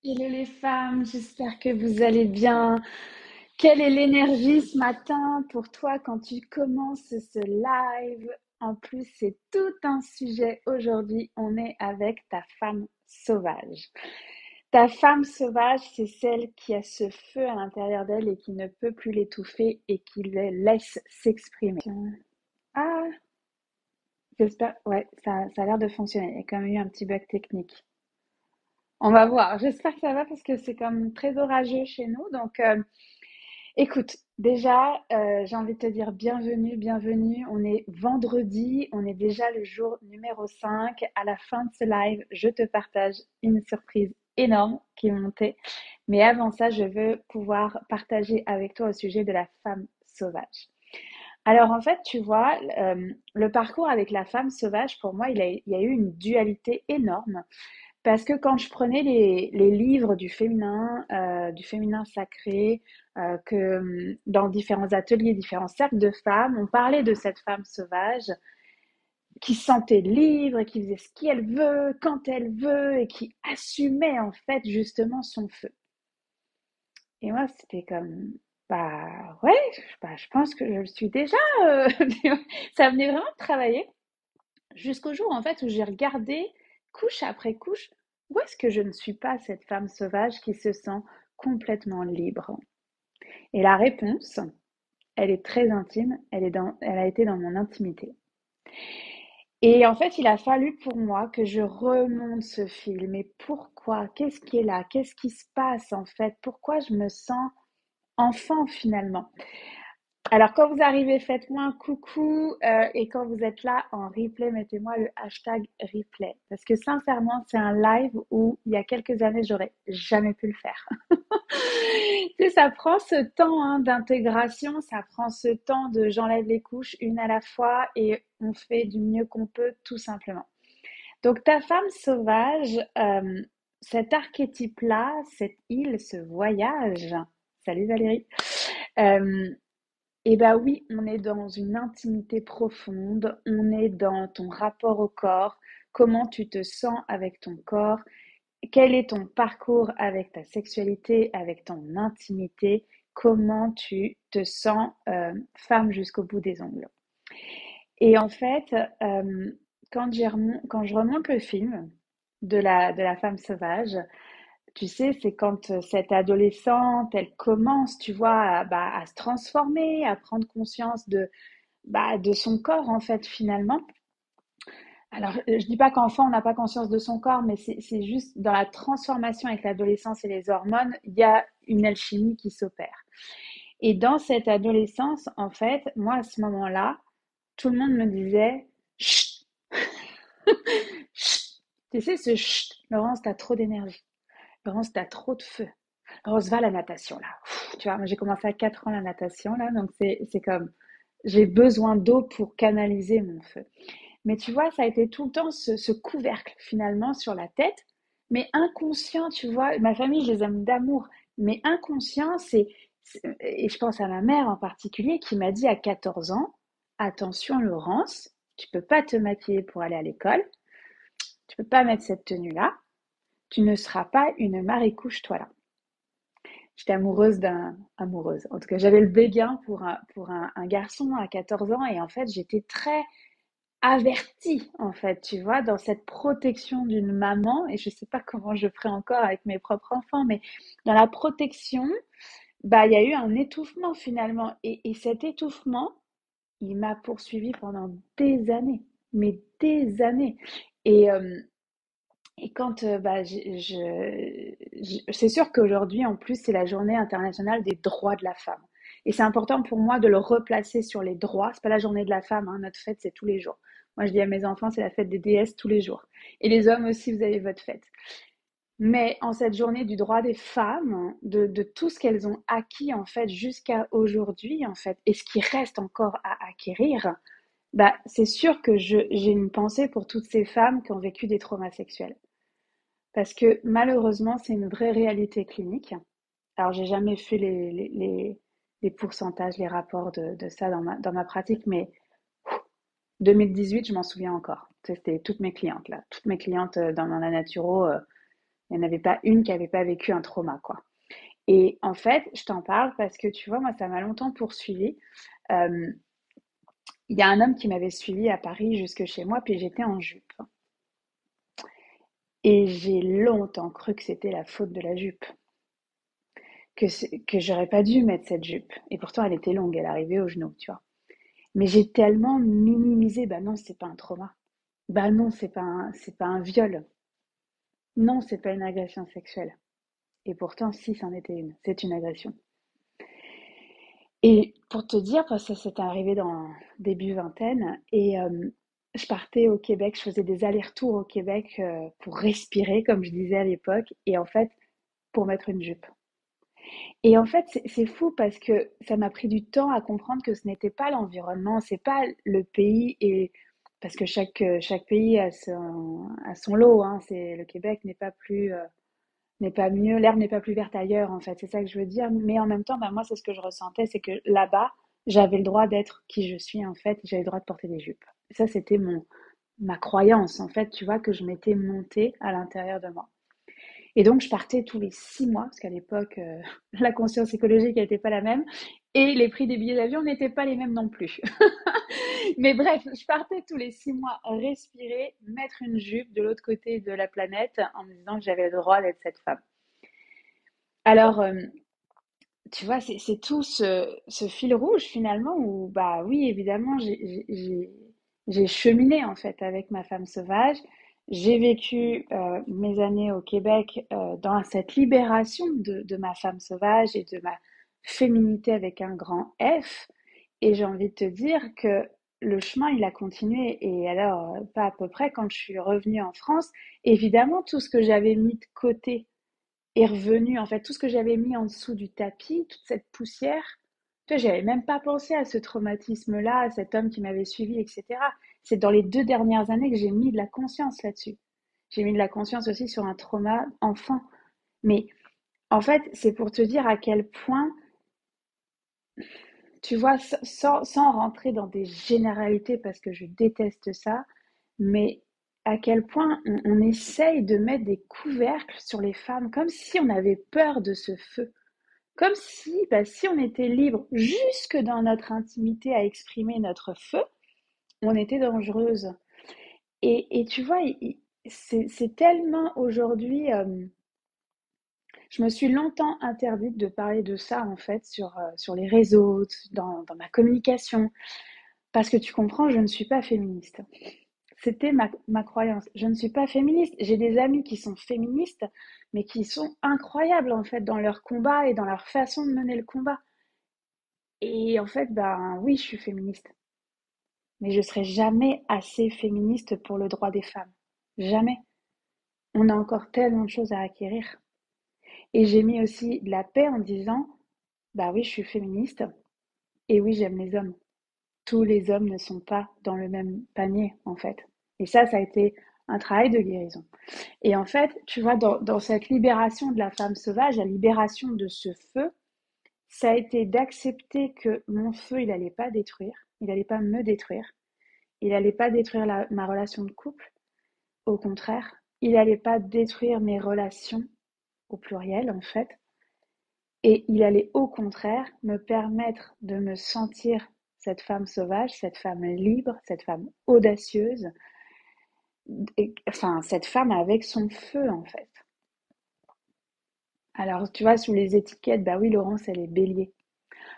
Hello les femmes, j'espère que vous allez bien. Quelle est l'énergie ce matin pour toi quand tu commences ce live? En plus, c'est tout un sujet aujourd'hui. On est avec ta femme sauvage. Ta femme sauvage, c'est celle qui a ce feu à l'intérieur d'elle et qui ne peut plus l'étouffer et qui le laisse s'exprimer. Ah, j'espère, ouais, ça a l'air de fonctionner. Il y a quand même eu un petit bug technique. On va voir. J'espère que ça va parce que c'est comme très orageux chez nous. Donc, écoute, déjà, j'ai envie de te dire bienvenue, bienvenue. On est vendredi, on est déjà le jour numéro 5. À la fin de ce live, je te partage une surprise énorme qui est montée. Mais avant ça, je veux pouvoir partager avec toi au sujet de la femme sauvage. Alors en fait, tu vois, le parcours avec la femme sauvage, pour moi, il y a eu une dualité énorme. Parce que quand je prenais les livres du féminin sacré, dans différents ateliers, différents cercles de femmes, on parlait de cette femme sauvage qui se sentait libre et qui faisait ce qu'elle veut, quand elle veut, et qui assumait en fait justement son feu. Et moi, c'était comme, bah ouais, je pense que je le suis déjà. euh, Ça venait vraiment de travailler. Jusqu'au jour, en fait, où j'ai regardé, couche après couche, où est-ce que je ne suis pas cette femme sauvage qui se sent complètement libre? Et la réponse, elle est très intime, elle a été dans mon intimité. Et en fait, il a fallu pour moi que je remonte ce fil. Mais pourquoi? Qu'est-ce qui est là? Qu'est-ce qui se passe en fait? Pourquoi je me sens enfant finalement? Alors, quand vous arrivez, faites-moi un coucou et quand vous êtes là en replay, mettez-moi le hashtag replay. Parce que sincèrement, c'est un live où il y a quelques années, j'aurais jamais pu le faire. Tu sais, ça prend ce temps d'intégration, ça prend ce temps de j'enlève les couches une à la fois et on fait du mieux qu'on peut tout simplement. Donc, ta femme sauvage, cet archétype-là, cette île, ce voyage, salut Valérie, euh, eh ben oui, on est dans une intimité profonde, on est dans ton rapport au corps, comment tu te sens avec ton corps, quel est ton parcours avec ta sexualité, avec ton intimité, comment tu te sens femme jusqu'au bout des ongles. Et en fait, quand je remonte le film de la femme sauvage, tu sais, c'est quand cette adolescente, elle commence, tu vois, à se transformer, à prendre conscience de son corps, en fait, finalement. Alors, je dis pas qu'enfant, on n'a pas conscience de son corps, mais c'est juste dans la transformation avec l'adolescence et les hormones, il y a une alchimie qui s'opère. Et dans cette adolescence, en fait, moi, à ce moment-là, tout le monde me disait, chut, chut. Tu sais, ce chut, Laurence, t'as trop d'énergie. Laurence, t'as trop de feu. Laurence, va à la natation, là. Tu vois, moi, j'ai commencé à 4 ans la natation, là, donc c'est comme, j'ai besoin d'eau pour canaliser mon feu. Mais tu vois, ça a été tout le temps ce couvercle, finalement, sur la tête, mais inconscient, tu vois. Ma famille, je les aime d'amour, mais inconscient, et je pense à ma mère en particulier, qui m'a dit à 14 ans, attention, Laurence, tu peux pas te maquiller pour aller à l'école, tu peux pas mettre cette tenue-là, tu ne seras pas une maricouche, toi là. J'étais amoureuse. En tout cas, j'avais le béguin pour un garçon à 14 ans et en fait, j'étais très avertie, en fait, tu vois, dans cette protection d'une maman. Et je sais pas comment je ferai encore avec mes propres enfants, mais dans la protection, bah, il y a eu un étouffement finalement. Et cet étouffement, il m'a poursuivi pendant des années, mais des années. Et, euh, et quand c'est sûr qu'aujourd'hui, en plus, c'est la journée internationale des droits de la femme. Et c'est important pour moi de le replacer sur les droits. C'est pas la journée de la femme, hein, notre fête, c'est tous les jours. Moi, je dis à mes enfants, c'est la fête des déesses tous les jours. Et les hommes aussi, vous avez votre fête. Mais en cette journée du droit des femmes, de tout ce qu'elles ont acquis, en fait, jusqu'à aujourd'hui, en fait, et ce qui reste encore à acquérir, bah, c'est sûr que j'ai une pensée pour toutes ces femmes qui ont vécu des traumas sexuels. Parce que malheureusement, c'est une vraie réalité clinique. Alors, j'ai jamais fait les pourcentages, les rapports de ça dans ma pratique, mais 2018, je m'en souviens encore. C'était toutes mes clientes, là. Toutes mes clientes dans la naturo, Il n'y en avait pas une qui n'avait pas vécu un trauma, quoi. Et en fait, je t'en parle parce que tu vois, moi, ça m'a longtemps poursuivi. Euh, Il y a un homme qui m'avait suivi à Paris jusque chez moi, puis j'étais en jupe. Et j'ai longtemps cru que c'était la faute de la jupe, que j'aurais pas dû mettre cette jupe. Et pourtant, elle était longue, elle arrivait aux genoux, tu vois. Mais j'ai tellement minimisé, bah non, c'est pas un trauma. Bah non, c'est pas un viol. Non, c'est pas une agression sexuelle. Et pourtant, si, c'en était une. C'est une agression. Et pour te dire, parce que ça s'est arrivé dans début vingtaine, et je partais au Québec, je faisais des allers-retours au Québec pour respirer, comme je disais à l'époque, et en fait, pour mettre une jupe. Et en fait, c'est fou parce que ça m'a pris du temps à comprendre que ce n'était pas l'environnement, c'est pas le pays, et parce que chaque pays a son lot, hein, le Québec n'est pas plus n'est pas mieux, l'herbe n'est pas plus verte ailleurs, en fait, c'est ça que je veux dire. Mais en même temps, bah, moi, c'est ce que je ressentais, c'est que là-bas, j'avais le droit d'être qui je suis, en fait, j'avais le droit de porter des jupes. Ça, c'était ma croyance, en fait, tu vois, que je m'étais montée à l'intérieur de moi. Et donc, je partais tous les 6 mois, parce qu'à l'époque, la conscience écologique n'était pas la même, et les prix des billets d'avion n'étaient pas les mêmes non plus. Mais bref, je partais tous les 6 mois respirer, mettre une jupe de l'autre côté de la planète en me disant que j'avais le droit d'être cette femme. Alors, tu vois, c'est tout ce fil rouge finalement où, bah oui, évidemment, j'ai cheminé en fait avec ma femme sauvage. J'ai vécu mes années au Québec dans cette libération de ma femme sauvage et de ma féminité avec un grand F. Et j'ai envie de te dire que le chemin, il a continué. Et alors, pas à peu près, quand je suis revenue en France, évidemment, tout ce que j'avais mis de côté est revenu, en fait, tout ce que j'avais mis en dessous du tapis, toute cette poussière, tu vois, j'avais même pas pensé à ce traumatisme-là, à cet homme qui m'avait suivi, etc. C'est dans les 2 dernières années que j'ai mis de la conscience là-dessus. J'ai mis de la conscience aussi sur un trauma enfant. Mais en fait, c'est pour te dire à quel point, tu vois, sans rentrer dans des généralités, parce que je déteste ça, mais à quel point on essaye de mettre des couvercles sur les femmes, comme si on avait peur de ce feu. Comme si, bah, si on était libre jusque dans notre intimité à exprimer notre feu, on était dangereuse. Et tu vois, c'est tellement aujourd'hui. Je me suis longtemps interdite de parler de ça, en fait, sur les réseaux, dans ma communication. Parce que tu comprends, je ne suis pas féministe. C'était ma croyance. Je ne suis pas féministe. J'ai des amis qui sont féministes, mais qui sont incroyables, en fait, dans leur combat et dans leur façon de mener le combat. Et en fait, ben oui, je suis féministe, mais je serai jamais assez féministe pour le droit des femmes. Jamais. On a encore tellement de choses à acquérir. Et j'ai mis aussi de la paix en disant, bah oui, je suis féministe, et oui, j'aime les hommes. Tous les hommes ne sont pas dans le même panier, en fait. Et ça a été un travail de guérison. Et en fait, tu vois, dans cette libération de la femme sauvage, la libération de ce feu, ça a été d'accepter que mon feu, il n'allait pas détruire, il n'allait pas me détruire, il n'allait pas détruire ma relation de couple, au contraire, il n'allait pas détruire mes relations, au pluriel en fait, et il allait au contraire me permettre de me sentir cette femme sauvage, cette femme libre, cette femme audacieuse, enfin cette femme avec son feu en fait. Alors tu vois, sous les étiquettes, bah oui, Laurence, elle est bélier.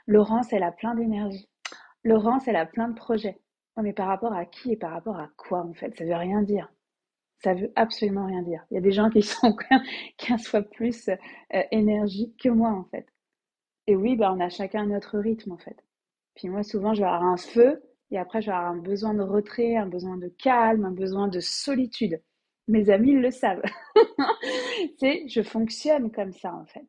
Laurence, elle a plein d'énergie. Laurence, elle a plein de projets. Ouais, mais par rapport à qui et par rapport à quoi en fait? Ça veut rien dire. Ça veut absolument rien dire. Il y a des gens qui sont 15 fois plus énergiques que moi, en fait. Et oui, bah, on a chacun notre rythme, en fait. Puis moi, souvent, je vais avoir un feu, et après, je vais avoir un besoin de retrait, un besoin de calme, un besoin de solitude. Mes amis le savent. Je fonctionne comme ça, en fait.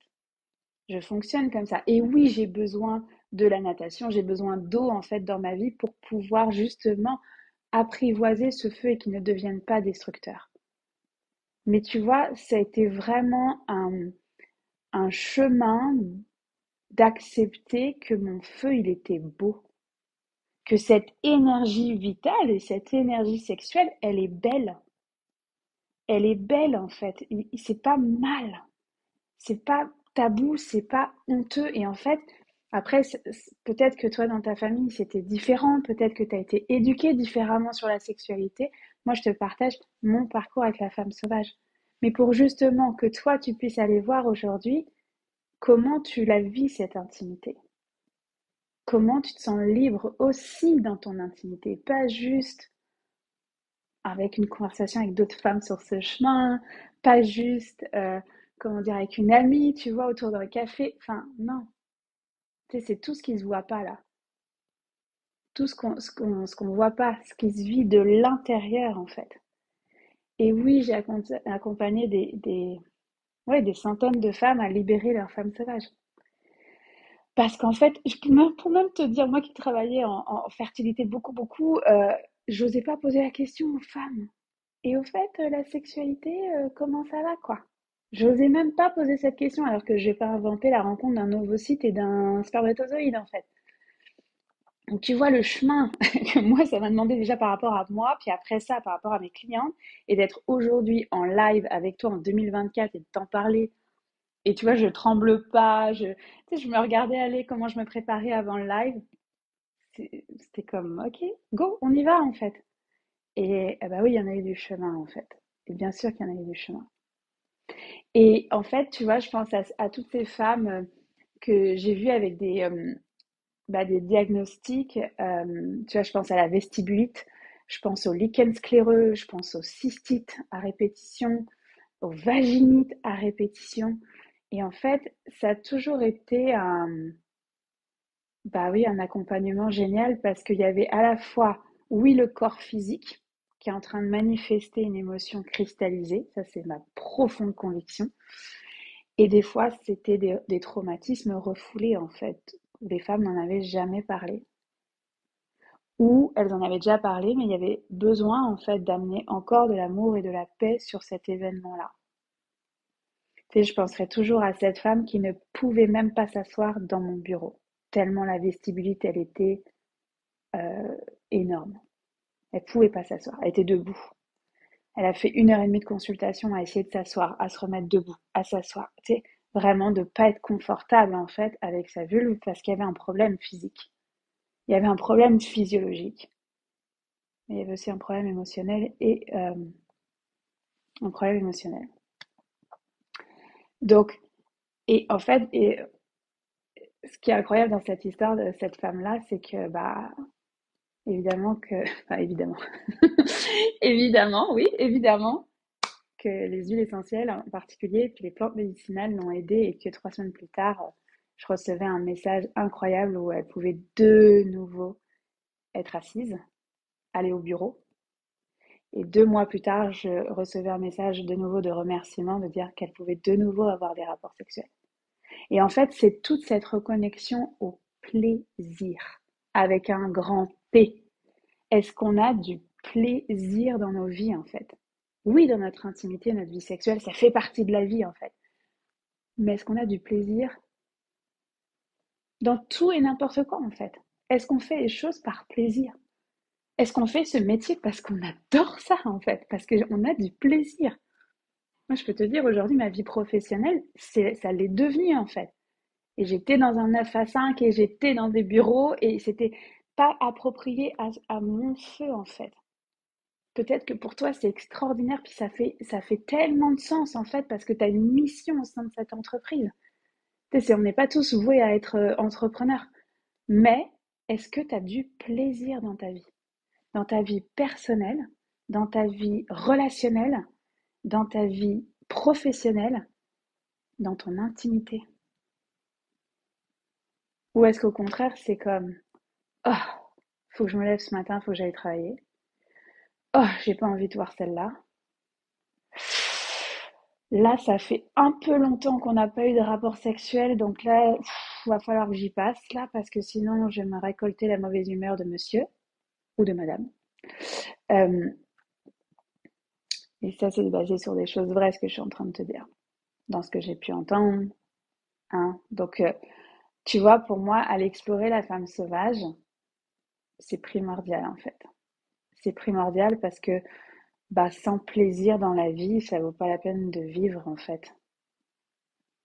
Je fonctionne comme ça. Et oui, j'ai besoin de la natation, j'ai besoin d'eau, en fait, dans ma vie pour pouvoir justement apprivoiser ce feu et qu'il ne devienne pas destructeur. Mais tu vois, ça a été vraiment un chemin d'accepter que mon feu, il était beau. Que cette énergie vitale et cette énergie sexuelle, elle est belle. elle est belle en fait. C'est pas mal, c'est pas tabou, c'est pas honteux. Et en fait, après, peut-être que toi, dans ta famille, c'était différent, peut-être que tu as été éduqué différemment sur la sexualité. Moi, je te partage mon parcours avec la femme sauvage. Mais pour justement que toi, tu puisses aller voir aujourd'hui comment tu la vis, cette intimité. Comment tu te sens libre aussi dans ton intimité, pas juste avec une conversation avec d'autres femmes sur ce chemin, pas juste, comment dire, avec une amie, tu vois, autour d'un café. Enfin, non. Tu sais, c'est tout ce qui se voit pas là. Tout ce qu'on voit pas, ce qui se vit de l'intérieur, en fait. Et oui, j'ai accompagné ouais, des centaines de femmes à libérer leurs femmes sauvages. Parce qu'en fait, pour même te dire, moi qui travaillais en fertilité beaucoup, beaucoup, j'osais pas poser la question aux femmes. Et au fait, la sexualité, comment ça va, quoi? J'osais même pas poser cette question alors que j'ai pas inventé la rencontre d'un ovocyte et d'un spermatozoïde, en fait. Donc tu vois le chemin que moi, ça m'a demandé déjà par rapport à moi, puis après ça, par rapport à mes clientes, et d'être aujourd'hui en live avec toi en 2024 et de t'en parler. Et tu vois, je tremble pas, tu sais, je me regardais aller comment je me préparais avant le live. C'était comme, ok, go, on y va en fait. Et bah oui, il y en a eu du chemin en fait. Et bien sûr qu'il y en a eu du chemin. Et en fait, tu vois, je pense à toutes ces femmes que j'ai vues avec des diagnostics. Tu vois, je pense à la vestibulite, je pense au lichen scléreux, je pense aux cystites à répétition, aux vaginites à répétition. Et en fait, ça a toujours été bah oui, un accompagnement génial parce qu'il y avait à la fois, oui, le corps physique qui est en train de manifester une émotion cristallisée, ça c'est ma profonde conviction, et des fois c'était des traumatismes refoulés en fait, où les femmes n'en avaient jamais parlé, ou elles en avaient déjà parlé, mais il y avait besoin en fait d'amener encore de l'amour et de la paix sur cet événement-là. Tu sais, je penserai toujours à cette femme qui ne pouvait même pas s'asseoir dans mon bureau, tellement la vestibulite, elle était euh, énorme. Elle pouvait pas s'asseoir. Elle était debout. Elle a fait 1 heure et demie de consultation à essayer de s'asseoir, à se remettre debout, à s'asseoir. Tu sais, vraiment de pas être confortable en fait avec sa vulve parce qu'il y avait un problème physique. Il y avait un problème physiologique. Mais il y avait aussi un problème émotionnel et un problème émotionnel. Donc, et en fait, ce qui est incroyable dans cette histoire de cette femme-là, c'est que, bah, évidemment que, enfin, évidemment, évidemment, oui, évidemment, que les huiles essentielles en particulier, puis les plantes médicinales l'ont aidée et que 3 semaines plus tard, je recevais un message incroyable où elle pouvait de nouveau être assise, aller au bureau. Et 2 mois plus tard, je recevais un message de nouveau de remerciement de dire qu'elle pouvait de nouveau avoir des rapports sexuels. Et en fait, c'est toute cette reconnexion au plaisir, avec un grand P. Est-ce qu'on a du plaisir dans nos vies, en fait? Oui, dans notre intimité, notre vie sexuelle, ça fait partie de la vie, en fait. Mais est-ce qu'on a du plaisir dans tout et n'importe quoi, en fait? Est-ce qu'on fait les choses par plaisir? Est-ce qu'on fait ce métier parce qu'on adore ça, en fait? Parce qu'on a du plaisir? Moi, je peux te dire, aujourd'hui, ma vie professionnelle, ça l'est devenu, en fait. Et j'étais dans un 9 à 5 et j'étais dans des bureaux et c'était pas approprié à mon feu, en fait. Peut-être que pour toi, c'est extraordinaire, puis ça fait tellement de sens, en fait, parce que tu as une mission au sein de cette entreprise. Tu sais, on n'est pas tous voués à être entrepreneurs. Mais est-ce que tu as du plaisir dans ta vie? Dans ta vie personnelle, dans ta vie relationnelle, dans ta vie professionnelle, dans ton intimité? Ou est-ce qu'au contraire, c'est comme, oh, faut que je me lève ce matin, faut que j'aille travailler. Oh, j'ai pas envie de voir celle-là. Là, ça fait un peu longtemps qu'on n'a pas eu de rapport sexuel, donc là, va falloir que j'y passe, là, parce que sinon, je vais me récolter la mauvaise humeur de monsieur ou de madame. Euh, et ça, c'est basé sur des choses vraies, ce que je suis en train de te dire, dans ce que j'ai pu entendre. Hein. Donc, tu vois, pour moi, aller explorer la femme sauvage, c'est primordial, en fait. C'est primordial parce que bah, sans plaisir dans la vie, ça vaut pas la peine de vivre en fait.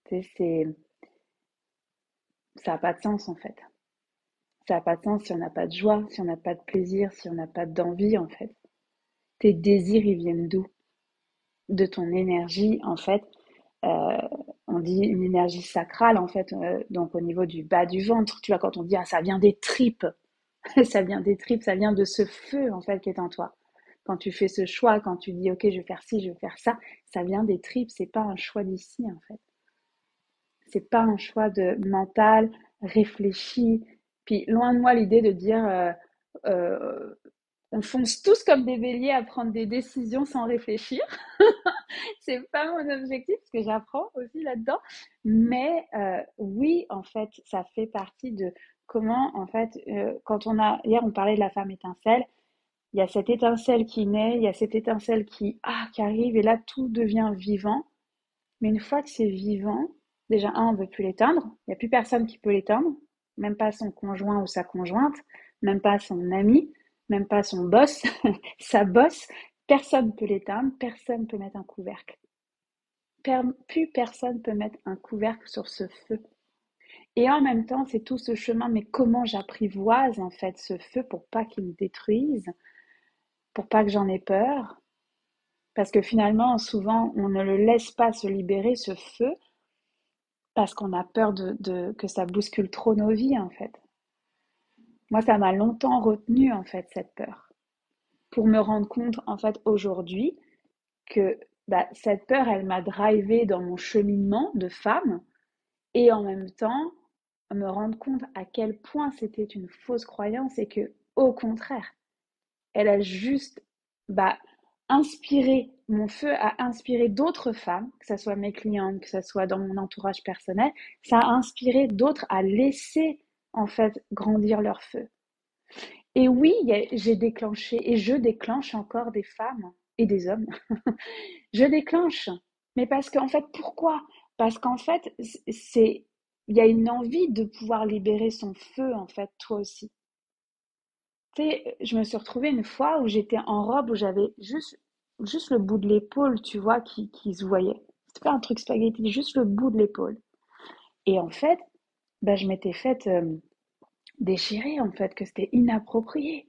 Tu sais, ça n'a pas de sens en fait. Ça n'a pas de sens si on n'a pas de joie, si on n'a pas de plaisir, si on n'a pas d'envie en fait. Tes désirs, ils viennent d'où? De ton énergie en fait. Euh, on dit une énergie sacrale en fait, donc au niveau du bas du ventre, tu vois, quand on dit ah ça vient des tripes, ça vient des tripes, ça vient de ce feu en fait qui est en toi. Quand tu fais ce choix, quand tu dis ok je vais faire ci, je vais faire ça vient des tripes, c'est pas un choix d'ici en fait. C'est pas un choix de mental, réfléchi. Puis loin de moi l'idée de dire euh, on fonce tous comme des béliers à prendre des décisions sans réfléchir. C'est pas mon objectif, parce que j'apprends aussi là-dedans. Mais oui, en fait, ça fait partie de comment, en fait, quand on a, hier on parlait de la femme étincelle, il y a cette étincelle qui naît, il y a cette étincelle qui arrive, et là tout devient vivant. Mais une fois que c'est vivant, déjà, on ne veut plus l'éteindre. Il n'y a plus personne qui peut l'éteindre, même pas son conjoint ou sa conjointe, même pas son ami, même pas son boss, sa boss. Personne ne peut l'éteindre, personne ne peut mettre un couvercle. Plus personne ne peut mettre un couvercle sur ce feu. Et en même temps, c'est tout ce chemin, mais comment j'apprivoise en fait ce feu pour pas qu'il me détruise, pour pas que j'en ai peur. Parce que finalement, souvent, on ne le laisse pas se libérer, ce feu, parce qu'on a peur que ça bouscule trop nos vies, en fait. Moi, ça m'a longtemps retenu, en fait, cette peur. Pour me rendre compte, en fait, aujourd'hui, que bah, cette peur, elle m'a drivé dans mon cheminement de femme, et en même temps, me rendre compte à quel point c'était une fausse croyance et que, au contraire, elle a juste bah, inspiré, mon feu a inspiré d'autres femmes, que ce soit mes clientes, que ce soit dans mon entourage personnel, ça a inspiré d'autres à laisser en fait grandir leur feu. Et oui, j'ai déclenché et je déclenche encore des femmes et des hommes. Je déclenche. Mais parce qu'en fait, pourquoi? Parce qu'en fait, il y a une envie de pouvoir libérer son feu, en fait, toi aussi. Tu sais, je me suis retrouvée une fois où j'étais en robe, où j'avais juste le bout de l'épaule, tu vois, qui se voyait. C'était pas un truc spaghetti, juste le bout de l'épaule. Et en fait, bah, je m'étais faite déchirer, en fait, que c'était inapproprié.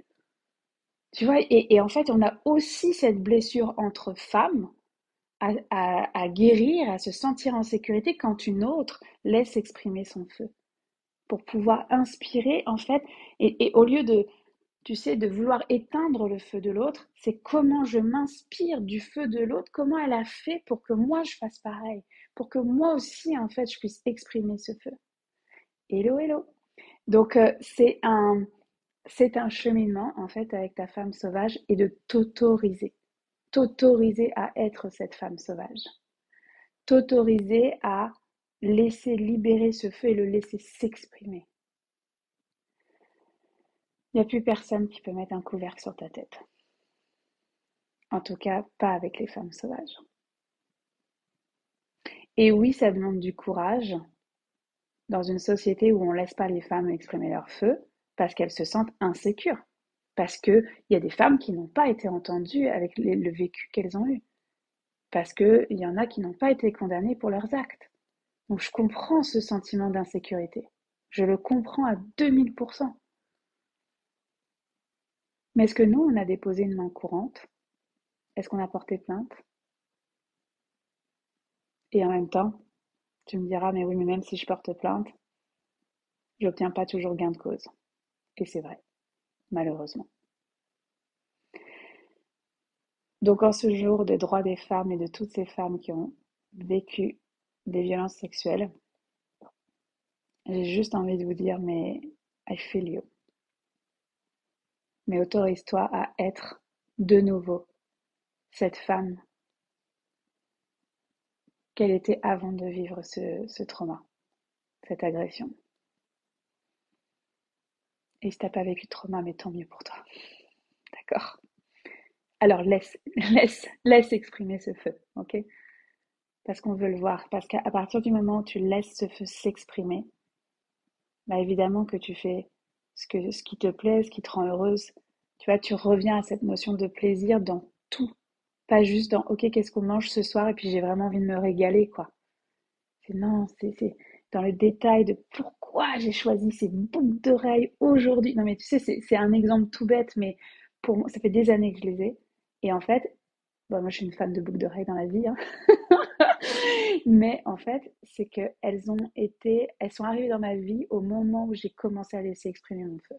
Tu vois, et en fait, on a aussi cette blessure entre femmes à guérir, à se sentir en sécurité quand une autre laisse exprimer son feu. Pour pouvoir inspirer, en fait, et au lieu de, tu sais, de vouloir éteindre le feu de l'autre, c'est comment je m'inspire du feu de l'autre, comment elle a fait pour que moi je fasse pareil, pour que moi aussi, en fait, je puisse exprimer ce feu. Hello, hello. Donc, c'est un cheminement, en fait, avec ta femme sauvage et de t'autoriser à être cette femme sauvage, t'autoriser à laisser libérer ce feu et le laisser s'exprimer. Il n'y a plus personne qui peut mettre un couvercle sur ta tête. En tout cas, pas avec les femmes sauvages. Et oui, ça demande du courage dans une société où on ne laisse pas les femmes exprimer leur feu parce qu'elles se sentent insécures. Parce qu'il y a des femmes qui n'ont pas été entendues avec le vécu qu'elles ont eu. Parce qu'il y en a qui n'ont pas été condamnées pour leurs actes. Donc je comprends ce sentiment d'insécurité. Je le comprends à 2000%. Mais est-ce que nous, on a déposé une main courante? Est-ce qu'on a porté plainte? Et en même temps, tu me diras, mais oui, mais même si je porte plainte, j'obtiens pas toujours gain de cause. Et c'est vrai, malheureusement. Donc en ce jour des droits des femmes et de toutes ces femmes qui ont vécu des violences sexuelles, j'ai juste envie de vous dire, mais I feel you. Mais autorise-toi à être de nouveau cette femme qu'elle était avant de vivre ce trauma, cette agression. Et si t'as pas vécu de trauma, mais tant mieux pour toi. D'accord? Alors laisse exprimer ce feu, ok? Parce qu'on veut le voir. Parce qu'à partir du moment où tu laisses ce feu s'exprimer, bah évidemment que tu fais ce qui te plaît, ce qui te rend heureuse. Tu vois, tu reviens à cette notion de plaisir dans tout. Pas juste dans, ok, qu'est-ce qu'on mange ce soir et puis j'ai vraiment envie de me régaler, quoi. Non, c'est dans le détail de pourquoi j'ai choisi ces boucles d'oreilles aujourd'hui. Non, mais tu sais, c'est un exemple tout bête, mais pour moi, ça fait des années que je les ai. Et en fait, bon, moi, je suis une fan de boucles d'oreilles dans la vie, hein. Mais en fait, c'est que elles sont arrivées dans ma vie au moment où j'ai commencé à laisser exprimer mon feu.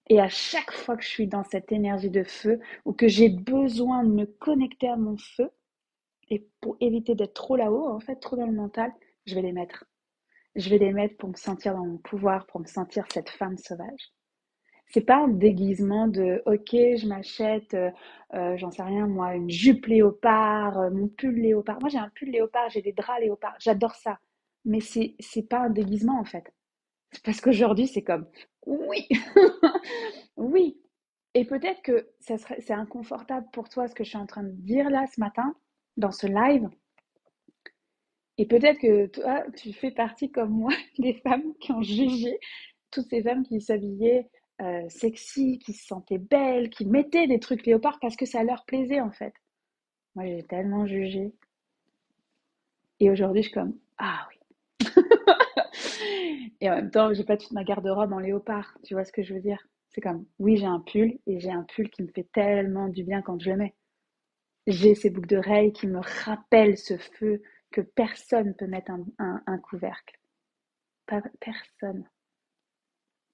Et à chaque fois que je suis dans cette énergie de feu ou que j'ai besoin de me connecter à mon feu, et pour éviter d'être trop là-haut, en fait, trop dans le mental, je vais les mettre. Je vais les mettre pour me sentir dans mon pouvoir, pour me sentir cette femme sauvage. C'est pas un déguisement de ok, je m'achète, j'en sais rien moi, une jupe léopard, mon pull léopard. Moi j'ai un pull léopard, j'ai des draps léopard, j'adore ça. Mais c'est pas un déguisement en fait. Parce qu'aujourd'hui c'est comme oui, oui. Et peut-être que c'est inconfortable pour toi ce que je suis en train de dire là ce matin dans ce live. Et peut-être que toi, tu fais partie comme moi des femmes qui ont jugé toutes ces femmes qui s'habillaient sexy, qui se sentaient belles, qui mettaient des trucs léopards parce que ça leur plaisait en fait. Moi, j'ai tellement jugé. Et aujourd'hui, je suis comme, ah oui. Et en même temps, j'ai pas toute ma garde-robe en léopard. Tu vois ce que je veux dire? C'est comme, oui, j'ai un pull et j'ai un pull qui me fait tellement du bien quand je le mets. J'ai ces boucles d'oreilles qui me rappellent ce feu que personne peut mettre un couvercle. Pas personne.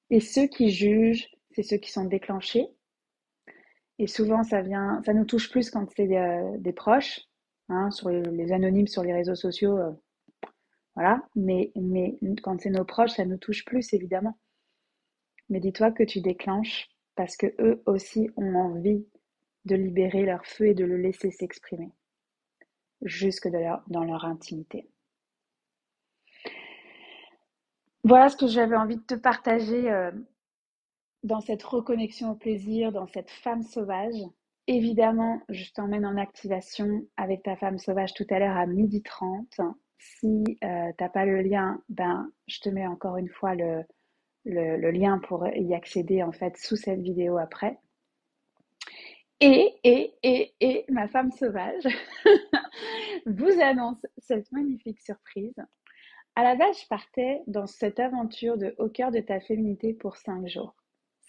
Et ceux qui jugent, c'est ceux qui sont déclenchés. Et souvent, ça nous touche plus quand c'est des proches, hein, sur les anonymes sur les réseaux sociaux, voilà. Mais quand c'est nos proches, ça nous touche plus, évidemment. Mais dis-toi que tu déclenches parce que eux aussi ont envie de libérer leur feu et de le laisser s'exprimer, jusque dans leur intimité. Voilà ce que j'avais envie de te partager dans cette reconnexion au plaisir, dans cette femme sauvage. Évidemment, je t'emmène en activation avec ta femme sauvage tout à l'heure à 12h30. Si t'as pas le lien, ben je te mets encore une fois le lien pour y accéder en fait sous cette vidéo après. Et ma femme sauvage vous annonce cette magnifique surprise. À la base, je partais dans cette aventure de au cœur de ta féminité pour 5 jours.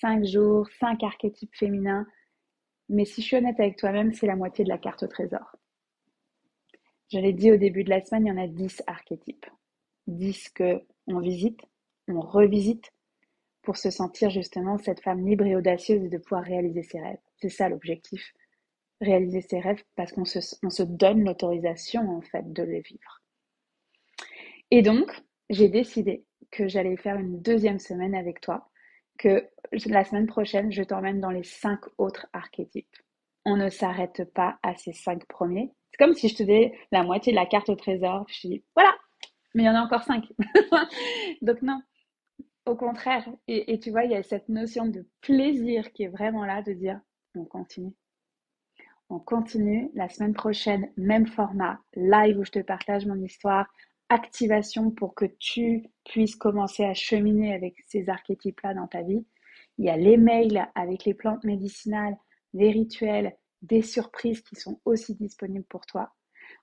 5 jours, 5 archétypes féminins. Mais si je suis honnête avec toi-même, c'est la moitié de la carte au trésor. Je l'ai dit au début de la semaine, il y en a 10 archétypes. 10 que on visite, on revisite pour se sentir justement cette femme libre et audacieuse et de pouvoir réaliser ses rêves. C'est ça l'objectif. Réaliser ses rêves parce qu'on se donne l'autorisation en fait de les vivre. Et donc, j'ai décidé que j'allais faire une deuxième semaine avec toi, que la semaine prochaine, je t'emmène dans les 5 autres archétypes. On ne s'arrête pas à ces 5 premiers. C'est comme si je te donnais la moitié de la carte au trésor. Je te dis, voilà, mais il y en a encore 5. Donc non, au contraire. Et tu vois, il y a cette notion de plaisir qui est vraiment là, de dire, on continue. On continue la semaine prochaine, même format, live où je te partage mon histoire, activation pour que tu puisses commencer à cheminer avec ces archétypes-là dans ta vie. Il y a les mails avec les plantes médicinales, les rituels, des surprises qui sont aussi disponibles pour toi.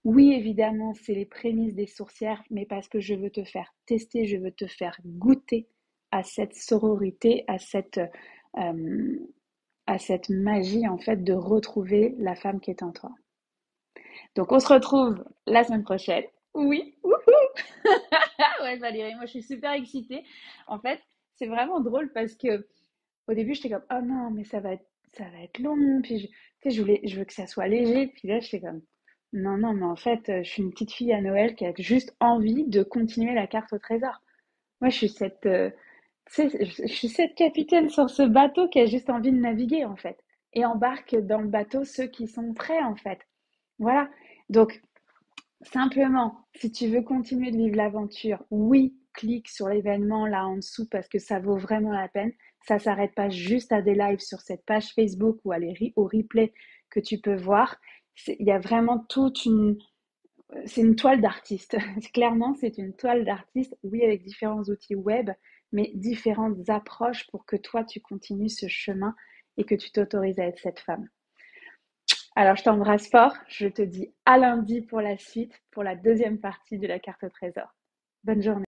Oui, évidemment, c'est les prémices des sourcières, mais parce que je veux te faire tester, je veux te faire goûter à cette sororité, euh, à cette magie en fait de retrouver la femme qui est en toi. Donc on se retrouve la semaine prochaine. Oui, wouhou. Ouais Valérie, moi je suis super excitée. En fait, c'est vraiment drôle parce que au début j'étais comme oh non mais ça va être long. Puis tu sais, je veux que ça soit léger. Puis là j'étais comme non non mais en fait je suis une petite fille à Noël qui a juste envie de continuer la carte au trésor. Moi je suis tu sais, je suis cette capitaine sur ce bateau qui a juste envie de naviguer en fait. Et embarque dans le bateau ceux qui sont prêts en fait. Voilà. Donc, simplement, si tu veux continuer de vivre l'aventure, oui, clique sur l'événement là en dessous parce que ça vaut vraiment la peine. Ça s'arrête pas juste à des lives sur cette page Facebook ou au replay que tu peux voir. Il y a vraiment c'est une toile d'artiste. Clairement, c'est une toile d'artiste, oui, avec différents outils web, mais différentes approches pour que toi, tu continues ce chemin et que tu t'autorises à être cette femme. Alors, je t'embrasse fort. Je te dis à lundi pour la suite, pour la deuxième partie de la carte au trésor. Bonne journée.